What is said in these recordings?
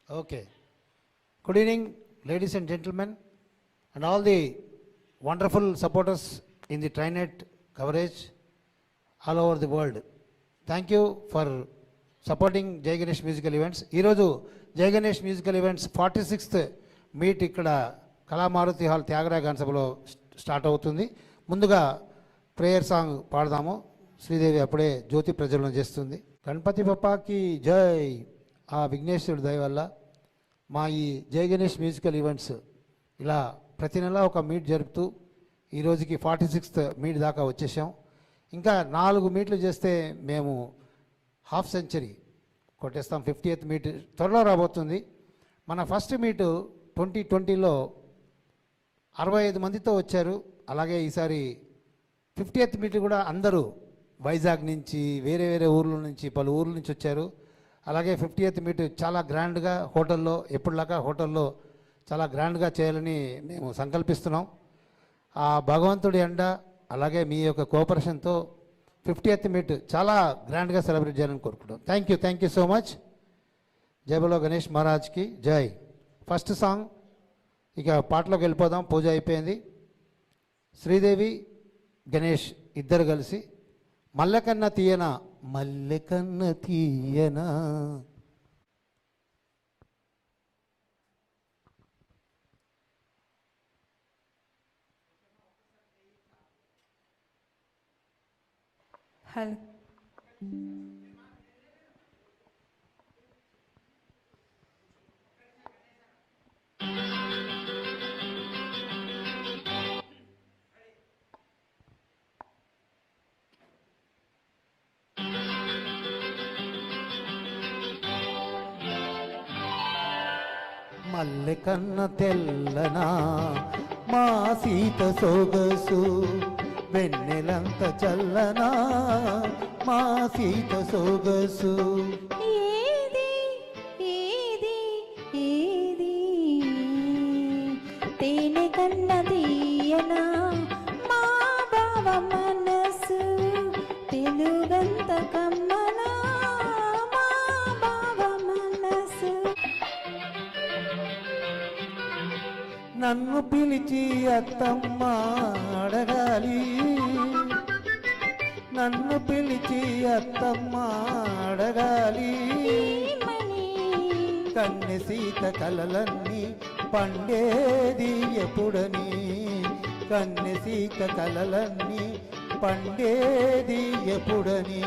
Okay. Good evening, ladies and gentlemen, and all the wonderful supporters in the TriNet coverage all over the world. Thank you for supporting Jai Ganesh Musical Events. ఈరోజు జై Ganesh musical events 46th meet ఇక్కడ కళామారుతి hall Thyagaraya గానసభలో start అవుతుంది. ముందుగా prayer song పాడదాము. Sridevi అప్పుడే జ్యోతి ప్రజ్వలన చేస్తుంది. గణపతి బప్పాకి జై. ఆ విఘ్నేశ్వరుడి దయ వల్ల మా ఈ జై గణేష్ మ్యూజికల్ ఈవెంట్స్ ఇలా ప్రతి నెల ఒక మీట్ జరుపుతూ ఈరోజుకి 46th మీట్ దాకా వచ్చేసాం. ఇంకా 4 మీట్లు చేస్తే మేము హాఫ్ సెంచరీ కొట్టేస్తాం. 50th మీట్ త్వరలో రాబోతుంది. మన ఫస్ట్ మీటు 2020లో 65 మందితో వచ్చారు. అలాగే ఈసారి 50th మీట్ కూడా అందరూ వైజాగ్ నుంచి వేరే వేరే ఊర్ల నుంచి పలు ఊర్ల నుంచి వచ్చారు. అలాగే 50th మీట్ చాలా గ్రాండ్గా హోటల్లో ఎప్పుడులాగా హోటల్లో చాలా గ్రాండ్గా చేయాలని మేము సంకల్పిస్తున్నాం. ఆ భగవంతుడి అండ అలాగే మీ యొక్క కోఆపరేషన్తో 50th మీట్ చాలా గ్రాండ్గా సెలబ్రేట్ చేయాలని కోరుకుంటాం. Thank you so much. జై బలో గణేష్ మహారాజ్కి జై. ఫస్ట్ సాంగ్ ఇక పాటలోకి వెళ్ళిపోదాం. పూజ అయిపోయింది. శ్రీదేవి గణేష్ ఇద్దరు కలిసి మల్లెకన్న తీయనా మల్లెకన్న తీయనా. హలో మల్లెకన్న తెల్లనా మా సీత సొగసు వెన్నెలంత చల్లనా మా సీత సొగసు. ఏది ఏది ఏది తేనె కన్న తీయనా మా బావ మనసు తెలుగంత కమ్మనా మా బావ మనసు. నన్ను పిలిచి అత్తమ్మ అడగాలి, నన్ను పిలిచి అత్తమ్మ అడగాలి. కన్నె సీత కలలన్నీ పండేది ఎప్పుడని, కన్నె సీత కలలన్నీ పండేది ఎప్పుడని.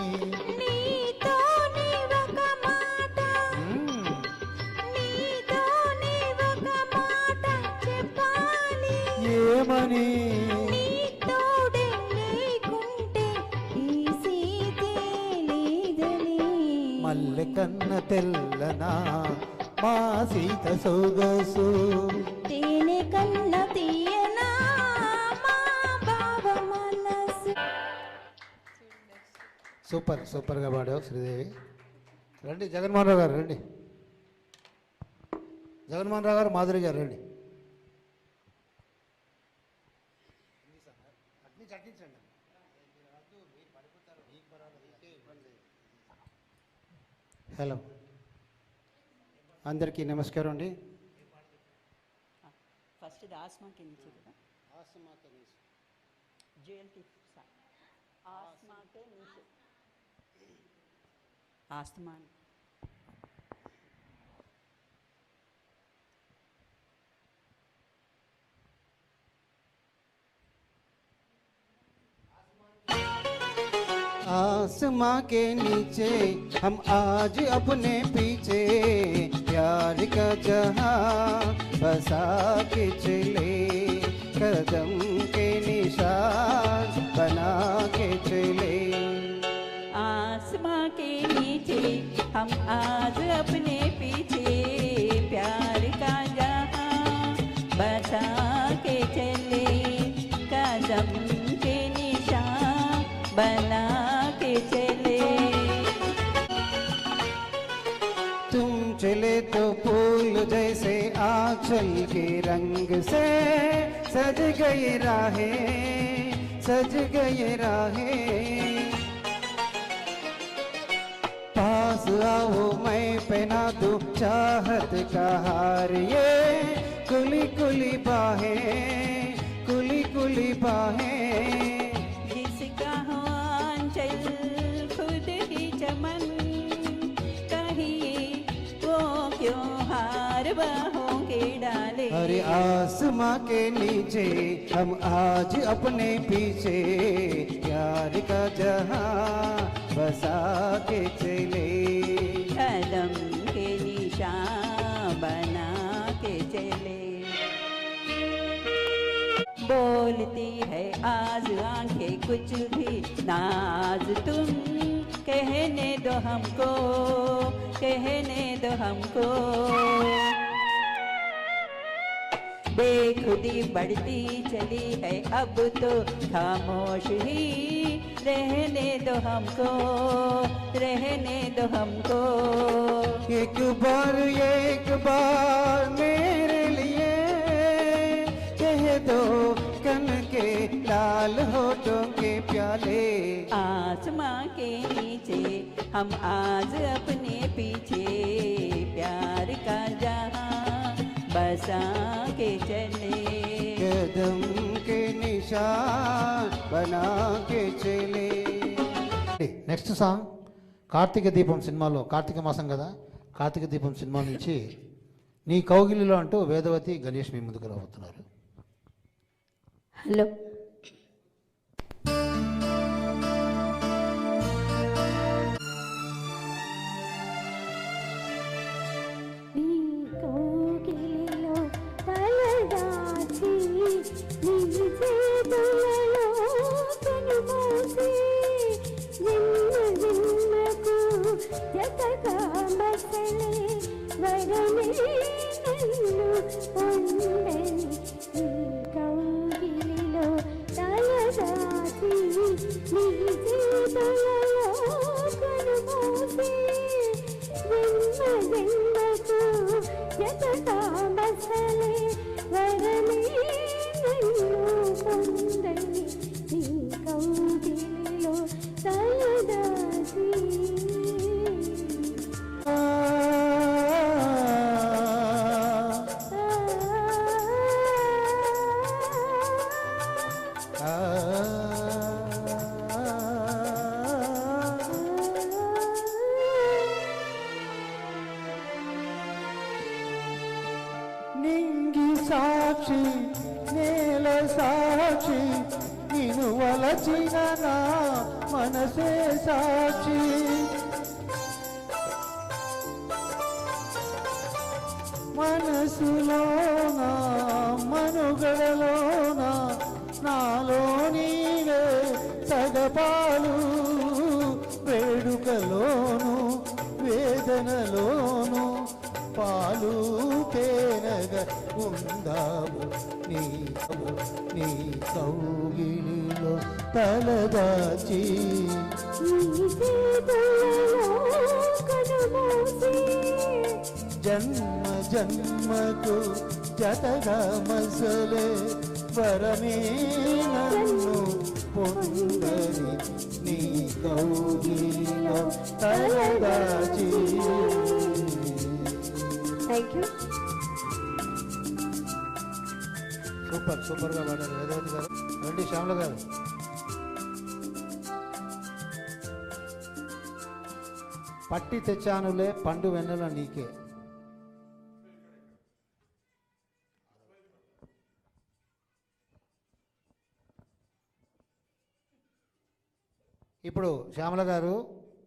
ఏమని మల్లెకన్న తెల్లనా మా సీత సొగసు తేనె కన్న తీయనా మా బావ మనసు. సూపర్గా పాడావు శ్రీదేవి. రండి జగన్మోహన్ రావు గారు, రండి జగన్మోహన్ రావు గారు, మాధురి గారు రండి. హలో, అందరికీ నమస్కారం అండి. ఫస్ట్ ఆస్మా के नीचे కదా आसमा के नीचे जेल की आसमा के नीचे आसमान आसमां के नीचे हम आज अपने पीछे प्यार का जहां बसा के चले, कदम के निशान बना के चले. आसमां के नीचे हम आज अपने पीछे प्यार का जहां बसा के चले, कदम के निशान बना के चले. तुम चले तो फूल जैसे आंचल के रंग से सज गई राहें, सज गई राहें. पास पास आओ मैं पहना दूं चाहत का हार ये कुली कुली बाहें कुली कुली बाहें जिसका हो आंचल खुद ही चमन कहिए वो क्यों हार बाहों के डाले। अरे आसमां के नीचे हम आज अपने पीछे प्यार का जहां बसा के चले। कदम के निशान बना के चले। बोलती है आज आंखें कुछ भी नाज तुम कहने दो हमको कहने दो हमको। बेखुदी बढ़ती चली है अब तो खामोश ही रहने दो हमको रहने दो हमको। एक बार मेरे लिए कह दो कन के लाल होठों के प्याले। आसमां के नीचे हम आज अपने पीछे प्यार का जहां बसा के चले। कदम के निशान बना के चले। నెక్స్ట్ సాంగ్ కార్తీక దీపం సినిమాలో, కార్తీక మాసం కదా, కార్తీక దీపం సినిమా నుంచి నీ కౌగిలిలో అంటూ వేదవతి గణేష్ మీ ముందుకు రాబోతున్నారు. హలో నీ కోకిలిలో తలదాచి నీ చేతులలో కనుమూసి జన్మ జన్మకు జతగా మసలే వరమే నన్ను పొందని నీ కౌగిలిలో తలదాచి నీ చేతులలో కనుమూసి జన్మ జన్మకు జతగా మసలే వరమే నన్ను పొందని నీ కౌగిలిలో తలదాచి. నింగి సాక్షి నేల సాక్షి నిన్ను వలచిన నా మనసే సాక్షి. మనసులోన మనుగడలోన నాలో నీవే సగపాలు వేడుకలోను వేదనలోను పాలు తేనగా ఉందాము నీ కౌగిలిలో తలదాచి. జన్మ జన్మకు జతగా మసలే వరమే నన్ను పొందని నీ కౌగిలిలో తలదాచి. Thank you. సూపర్గా పాడారు వేదవతి గారు. రండి శ్యామల గారు. పట్టి తెచ్చానులే పండు వెన్నెల నీకే. ఇప్పుడు శ్యామల గారు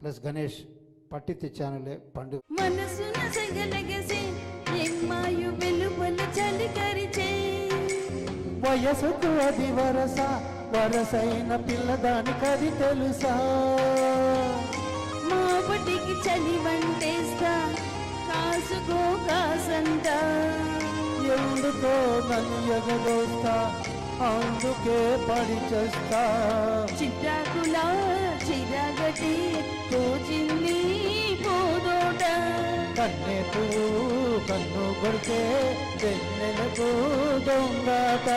ప్లస్ గణేష్ పట్టి తెచ్చానులే పండు. మనసున సగలగసే ఎమ్మాయు వెలుపల చలికరిచే వయసుకు అది వరసైన పిల్లదానికది తెలుసా. మాపటికి చలి వంటేస్తా కాసుకో కాసంట. ఎందుకో నన్ను ఎగదోస్తా అందుకే పడి చేస్తా. చిట్టాకులా చిరగటి తోచింది పోదోట. కన్నె పువ్వు కన్ను కొడితే వెన్నెలకు దొంగాట.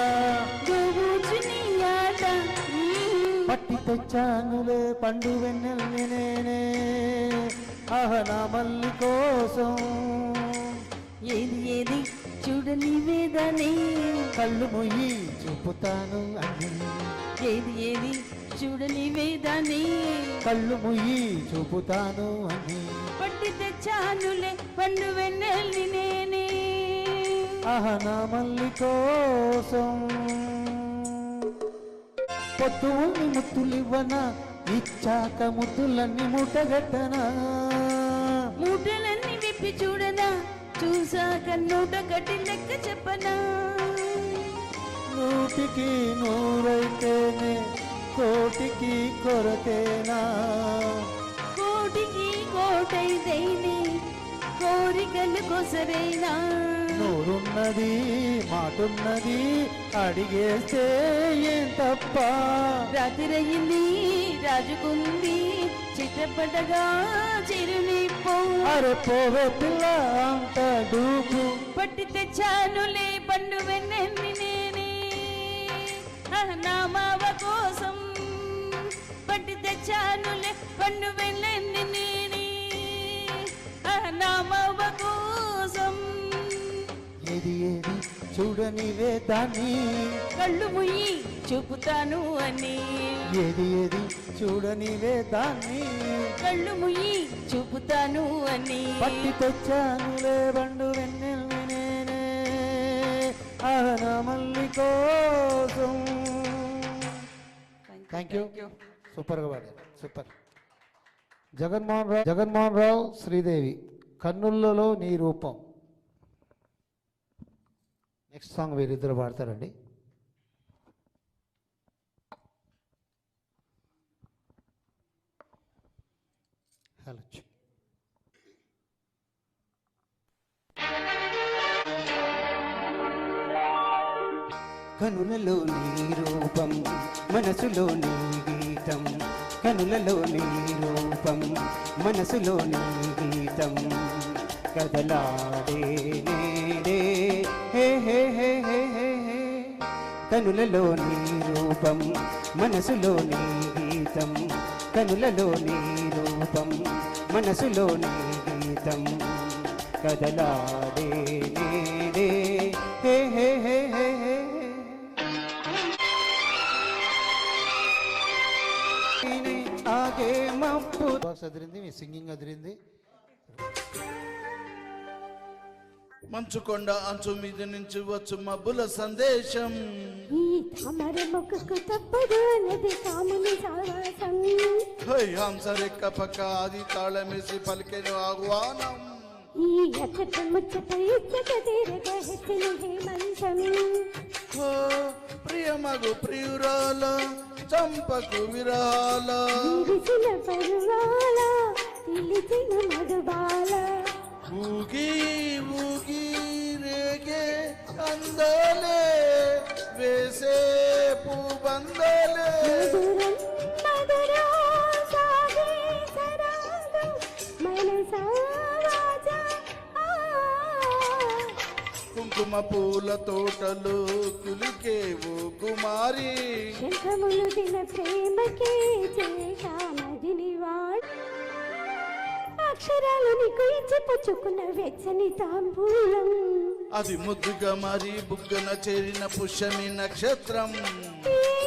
గోబూచుని ఆట పట్టి తెచ్చానులే పండు వెన్నెల్ని నేనే ఆహ నా మల్లి కోసం ఏది ఏది చూడని వేదనే కళ్ళు మొయ్యి చూపుతాను అని ఏది ఏది చూడని వేదనే కళ్ళు మొయ్యి చూపుతాను అని పట్టి తెచ్చానులే పండు వెన్నెల్ని నేనే ఆహ నా మల్లి కోసం పొద్దుని ముద్దులివ్వనా ఇచ్చాక ముద్దులన్నీ ముట్టగట్టనా మూటలన్నీ విప్పి చూడనా చూసాక నూట గట్టి లెక్క చెప్పనా నూటికి నూరైతేనే కోటికి కొరతేనా కోటికి కోటైతేనే కోరికలు కొసరైనా నోరున్నది మాటున్నది అడిగేస్తే ఏం తప్ప రాత్రయింది రాజుకుంది చిట్టపటగా చిరునిప్పు అరే పోవే పిల్ల అంత డూపు పట్టి తెచ్చానులే పండు వెన్నెన్ని నేనే నా మావ కోసం పట్టి తెచ్చానులే పండు వెన్నెన్ని నేనే నా మావ కోసం ఏది ఏది చూడనివే దాన్ని కళ్ళు ముయ్యి చూపుతాను అని ఏది ఏది చూడనివే దాన్ని కళ్ళు ముయ్యి చూపుతాను అని పట్టి తెచ్చానులే బండు వెన్నెల్ని నేనే ఆహన మల్లి కోసం థ్యాంక్ యూ సూపర్గా పాడారు సూపర్ జగన్మోహన్ రావు శ్రీదేవి కన్నులలో నీ రూపం నెక్స్ట్ సాంగ్ వీరిద్దరు పాడతారండి హలో కనులలో నీ రూపం మనసులో నీ గీతం కనులలో నీ రూపం మనసులో నీ గీతం కదలాడే నేడే హే హే హే హే హే హే కనులలో నీ రూపం మనసులో నీ గీతం కనులలో నీ రూపం మనసులో నీ గీతం కదలాడే నేడే హే హే హే హే హే ఆగే మప్పు బాక్స్ అదిరింది మీ సింగింగ్ అదిరింది మంచుకొండ అంచు మీద నుంచి వచ్చు మబ్బుల సందేశం ఈ తామర మొక్కకు తప్పదు అన్నది కాముని సావాసం హంసరెక్క పక్క అది తాళమేసి పలికెను ఆహ్వానం ఈ అచ్చట ముచ్చట ఇచ్చట తీరగ హెచ్చిన హేమంతం హో ప్రియమగు ప్రియురాల చంపకు విరాల విరిసిన పరువాల పిలిచిన మధుబాల ఊగి ఊగి రేగే అందలే వేసే పూబందలే మధురం మధురం సాగే సరాగం మనసా రాజా కుంకుమ పూల తోటలు కులికేవు కుమారి శంఖములు దిన ప్రేమకే చేశామదిని వాడు అక్షరాలు నీకు ఇచ్చి పుచ్చుకున్న వెచ్చని తాంబూలం అది ముద్దుగా మరి బుగ్గన చేరిన పుష్యమి నక్షత్రం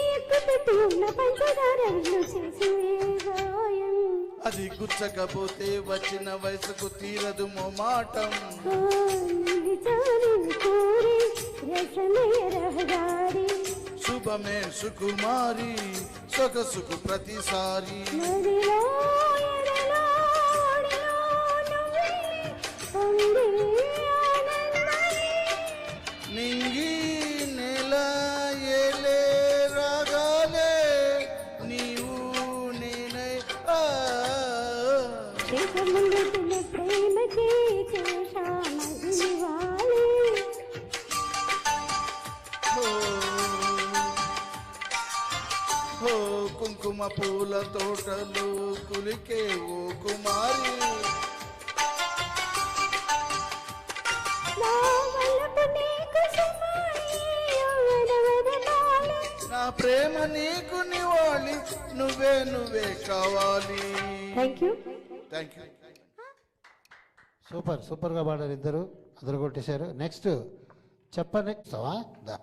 ఎక్కుపెట్టి ఉన్న పంచదార విల్లు చేసి గాయం అది గుచ్చకపోతే వచ్చిన వయసుకు తీరదు మోమాటం నిలిచాని కోరి రసమయ రహదారి శుభమే సుకుమారి సొగసుకు ప్రతిసారి నదిలో ఎడలో ఒడిలో నువ్వే పొందే ఆనందమే. నింగి నెల ఏలే రాగాలే నీవు నేనై శేషములు తిన ప్రేమకే చేశామదిని వాలి హో కుంకుమ పూల తోటలు కులికే ఓ కుమారి నా వల్లపు నీకు సుమాయి యవ్వనవదనాలు. నా ప్రేమ నీకు నివాళి నువ్వే నువ్వే కావాలి thank you thank you super సూపర్గా పాడారు ఇద్దరు, అదరు కొట్టేశారు. నెక్స్ట్ చెప్పని దా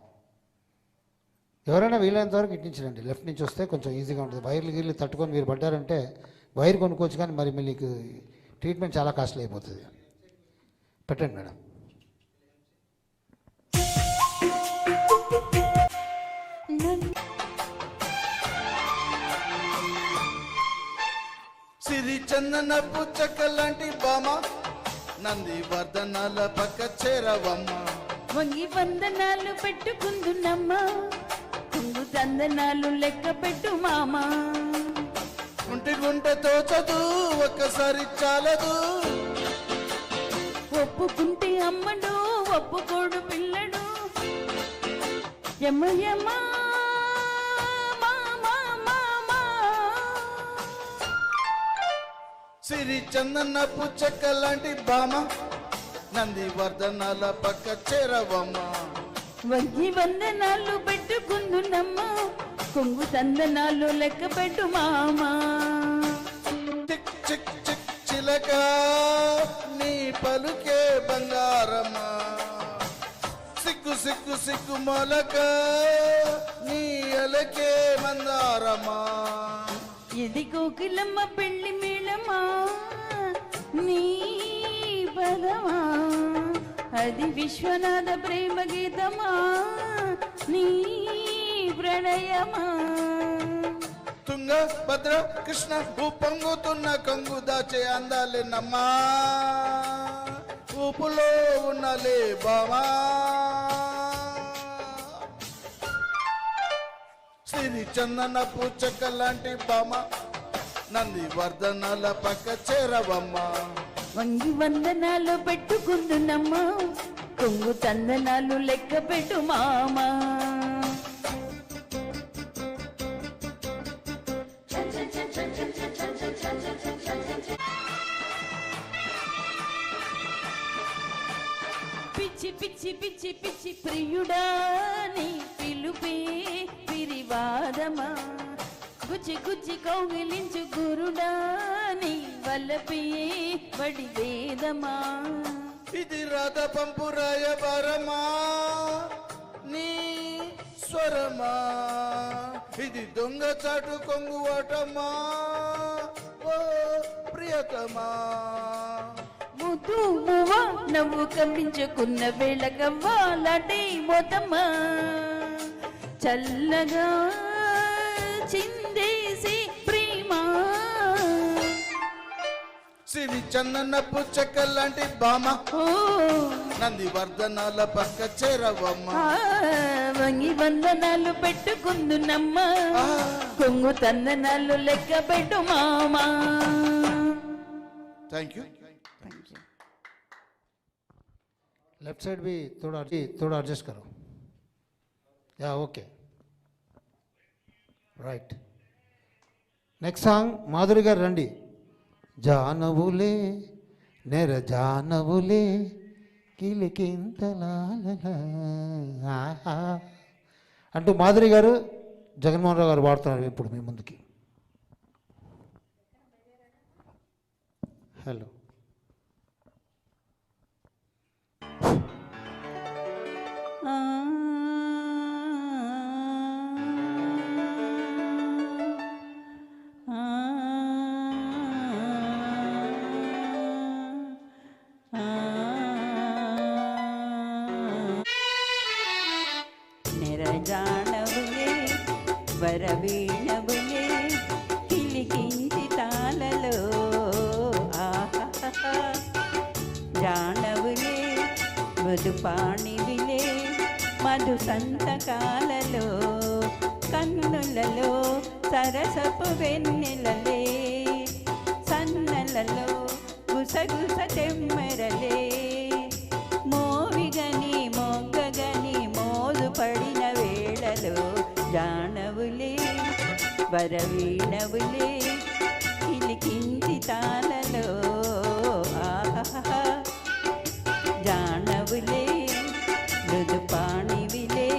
ఎవరైనా వీలైనంత వరకు ఇట్టించండి, లెఫ్ట్ నుంచి వస్తే కొంచెం ఈజీగా ఉంటుంది. వైర్లు గీర్లు తట్టుకొని మీరు పడ్డారంటే వైర్ కొనుక్కోవచ్చు, కానీ మరి మీకు ట్రీట్మెంట్ చాలా కాస్ట్లీ అయిపోతుంది. పెట్టండి మేడం. సిరి చందనపు చెక్కలాంటి బామ నంది వర్ధనాల పక్క చేరవమ్మ. వంగి వందనాలు పెట్టుకుందున్నమ్మా, కుంగు చందనాలు లెక్క పెట్టు మామా. గుంటె గుంటె తోచదు ఒక్కసారి చాలదు, ఒప్పుకుంటే అమ్మడు ఒప్పుకోడు పిల్లడు. యమ్మ యమ్మ మామా మామా. సిరి చందనపు చెక్కలాంటి బామ నంది వర్ధనాల పక్క చేరవమ్మ. వంగి వందనాలు పెట్టుకుందున్నమ్మా, కొంగు చందనాలు లెక్క పెట్టు మామా. చిక్ చిక్ చిక్ చిలక నీ పలుకే బంగారమా, సిగ్గు సిగ్గు సిగ్గు మొలక నీ అలకే మందారమా. ఇది కోకిలమ్మ పెళ్లి మేళమా, నీ పదమా. అది విశ్వనాథ ప్రేమ గీతమా, నీ ప్రణయమా. తుంగ భద్ర కృష్ణ పొంగుతున్న కంగు దాచే అందాలేనమ్మా, ఊపులో ఉన్నలే బామా. సిరి చందనపు చెక్కలాంటి బామ నంది వర్ధనాల పక్క చేరవమ్మ. వంగి వందనాలు పెట్టుకుందున్నమ్మా, కొంగు చందనాలు లెక్క పెట్టు మామా. పిచ్చి పిచ్చి పిచ్చి పిచ్చి ప్రియుడా నీ పిలుపే పిరివాదమా. గుచ్చి గుచ్చి కౌగిలించు గురుడా నీ వల్లపే వడి వేదమా. ఇది రాధ పంపు రాయబారమా నీ స్వరమా, ఇది దొంగ చాటు కొంగు ఓటమా ఓ ప్రియతమా. ముద్దు మువ్వ నవ్వు కమ్మించుకున్న వేళ కవ్వాలంటే మొదమ్మా. చల్లగా చిందేసి ప్రేమ. సిరి చందనపు చెక్కలాంటి బామ ఓ నంది వర్ధనాల పక్క చేరవమ్మ. వంగి వందనాలు పెట్టుకుందున్నమ్మా, కొంగు తందనాలు లెక్క పెట్టు మామా. Thank you. लेफ्ट साइड भी थोड़ा एडजस्ट करो. या okay right. Next song Madhuri గారు రండి. జానవులే నెర జానవులే కిలికింతలాలలా అంటూ మాధురి గారు జగన్మోహన్ రావు గారు వాడుతున్నారు ఇప్పుడు మీ ముందుకి. హలో. నిరజానవులే వరవీణవులే కిలికించి తాళలో ఆహా. జానవులే మధుపాణివిలే మధు సంతకాలలో, కన్నులలో సరసపు వెన్నెలలే, సన్నలలో గుసగుస తెమ్మెరలే. మోవిగని మొగ్గగని మోదు పడిన వేళలో జానవులే వరవీణవులే కిలికించి తాళలో ఆహా. జానవులే మృదుపాణివిలే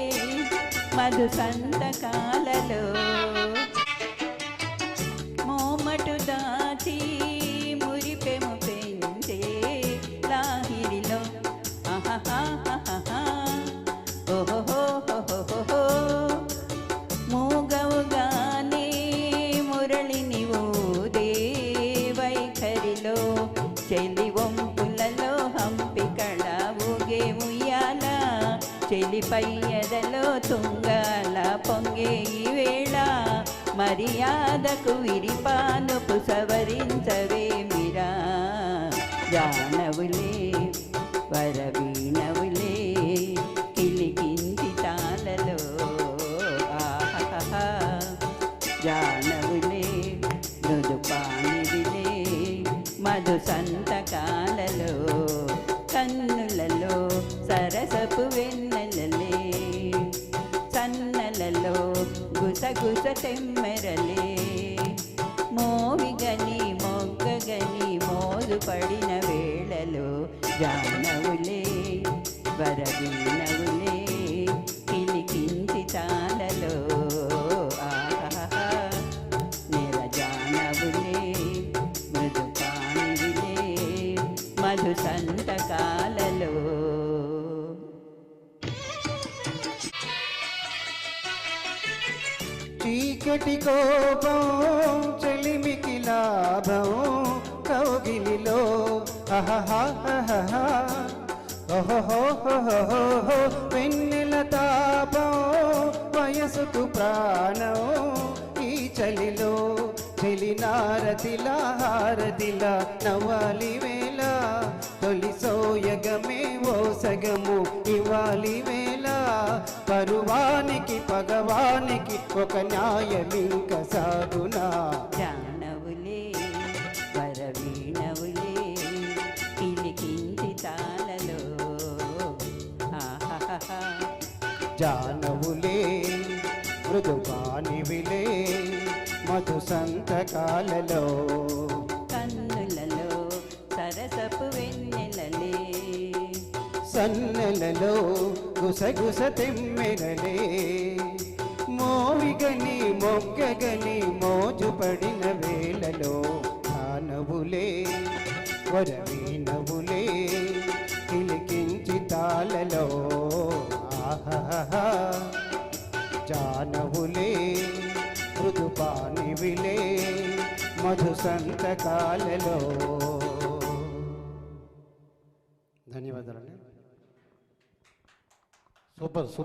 మధు సంతకాలలో. మోమటు దాచి మురిపెము పెంచే ఓహో మూగవుగానే మురళిని ఊదే వైఖరిలో చెలి వంపులలో హంపి కళ ఊగే ఉయ్యాల చెలిపై ఎదలో తుంగాల పొంగే ఈ వేళ మర్యాదకు విరిపానుపు సవరించవేమిరా జానవులే వరవీణవులే కిలికించి తాళలో ఆహా జానవులే మృదుపానివిలే మధు సంతకాలలో కన్నులలో సరసపు వెన్నెలలే సన్నలలో గుసగుస తెమ్మెరలే మోవిగని మొగ్గగని మోదు పడిన వేళలో జానవులే వరవీణవులే కిలికించి తాళలో ఆహా నిరజానవులే మృదుపానివిలే మధు సంతకాలలో చీకటి కోపం చెలిమికి లాభం కౌగిలిలో అహహహహహ ఓహోహోహోహో వెన్నెల తాపం వయసుకు ప్రాణం ఈ చలిలో చెలినారతిలా హారతిలా నవ్వాలి వేళ తొలి సోయగమే ఓ సగము ఇవ్వాలి వేళ పరువానికి పగవానికి ఒక న్యాయమింక సాగునా జానవులే వరవీణవులే కిలికించి తాళలో ఆహా జానవులే మృదుపానివిలే మధు సంతకాలలో కన్నులలో సరసపు వెన్నెలలే సన్నెలలో గుసగుస తెమ్మెరలే మోవిగని మొగ్గగని మోజు పడిన వేళలో జానవులే వరవీణవులే కిలికించి తాళలో ఆహా జానవులే మృదుపానివిలే మధు సంతకాలలో. ధన్యవాదాలండి. Super super.